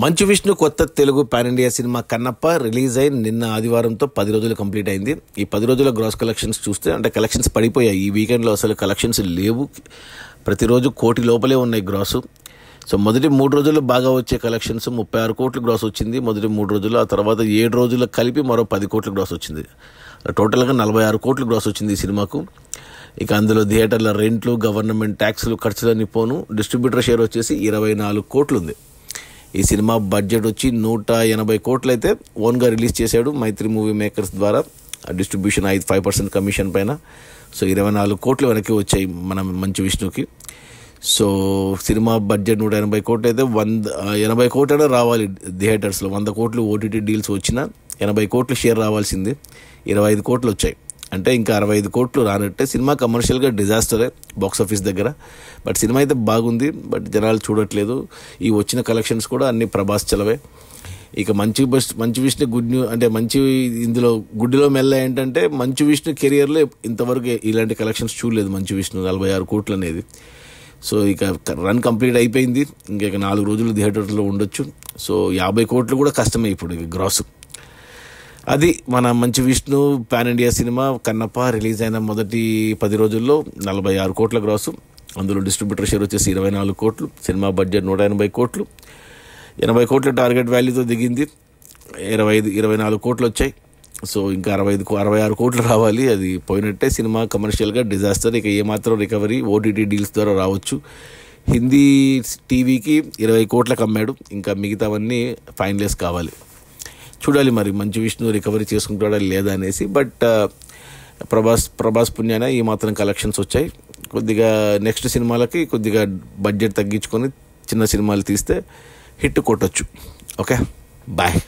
మంచు విష్ణు కొత్త Telugu pan India cinema Kannappa release అయి నిన్న ఆదివారంతో 10 రోజులు కంప్లీట్ అయింది. ఈ 10 రోజుల గ్రాస్ కలెక్షన్స్ చూస్తే అంటే కలెక్షన్స్ పడిపోయాయి. ఈ వీకెండ్లో అసలు కలెక్షన్స్ లేవు. ప్రతిరోజు 1 కోటి లోపలే ఉన్నాయి గ్రాసు. సో మొదటి 3 రోజుల్లో బాగా వచ్చే కలెక్షన్స్ 36 కోట్లు గ్రాస్ వచ్చింది మొదటి 3 రోజులు. ఆ తర్వాత 7 రోజుల్లో కలిపి మరో 10 కోట్లు గ్రాస్ వచ్చింది. టోటల్గా 46 కోట్లు గ్రాస్ వచ్చింది ఈ సినిమాకు. ఇక అందులో థియేటర్ల రెంట్లు, గవర్నమెంట్ ట్యాక్సులు, ఖర్చులన్నీ పోను డిస్ట్రిబ్యూటర్ షేర్ వచ్చేసి 24 కోట్లు ఉంది. ఈ సినిమా బడ్జెట్ వచ్చి 180 కోట్లు అయితే ఓన్గా రిలీజ్ చేశాడు మైత్రి మూవీ మేకర్స్ ద్వారా. డిస్ట్రిబ్యూషన్ 5% కమిషన్ పైన. సో 24 కోట్లు వెనక్కి వచ్చాయి మన మంచు విష్ణుకి. సో సినిమా బడ్జెట్ 180 కోట్లు అయితే 80 కోట్లు రావాలి థియేటర్స్లో. 100 కోట్లు ఓటీటీ డీల్స్ వచ్చినా 80 కోట్లు షేర్ రావాల్సింది. 25 కోట్లు వచ్చాయి. అంటే ఇంకా 65 కోట్లు రానట్టే. సినిమా కమర్షియల్గా డిజాస్టరే బాక్స్ ఆఫీస్ దగ్గర. బట్ సినిమా అయితే బాగుంది. బట్ జనాలు చూడట్లేదు. ఈ వచ్చిన కలెక్షన్స్ కూడా అన్ని ప్రభాస్ చలవే. ఇక మంచు విష్ణు గుడ్ న్యూస్ అంటే ఇందులో గుడ్డిలో మెల్ల ఏంటంటే మంచు విష్ణు కెరియర్లో ఇంతవరకు ఇలాంటి కలెక్షన్స్ చూడలేదు మంచు విష్ణు 46 కోట్లు అనేది. సో ఇక రన్ కంప్లీట్ అయిపోయింది. ఇంకా 4 రోజులు థియేటర్లో ఉండొచ్చు. సో 50 కోట్లు కూడా కష్టమే ఇప్పుడు ఇక గ్రాస్. అది మన Manchu Vishnu pan India cinema Kannappa release అయిన మొదటి 10 రోజుల్లో 46 కోట్ల గ్రాసు. అందులో డిస్ట్రిబ్యూటర్ షేర్ వచ్చేసి 24 కోట్లు. సినిమా బడ్జెట్ 180 కోట్లు. 80 కోట్ల టార్గెట్ వాల్యూతో దిగింది. 24 కోట్లు వచ్చాయి. సో ఇంకా 66 కోట్లు రావాలి. అది పోయినట్టే. సినిమా కమర్షియల్గా డిజాస్టర్. ఇక ఏమాత్రం రికవరీ ఓటీటీ డీల్స్ ద్వారా రావచ్చు. హిందీ టీవీకి 20 కోట్లకు అమ్మాడు. ఇంకా మిగతావన్నీ ఫైనలైజ్ కావాలి. చూడాలి మరి మంచు విష్ణు రికవరీ చేసుకుంటాడా లేదా అనేసి. బట్ ప్రభాస్ పుణ్యాన ఈ మాత్రం కలెక్షన్స్ వచ్చాయి. కొద్దిగా నెక్స్ట్ సినిమాలకి కొద్దిగా బడ్జెట్ తగ్గించుకొని చిన్న సినిమాలు తీస్తే హిట్ కొట్టొచ్చు. Okay, bye.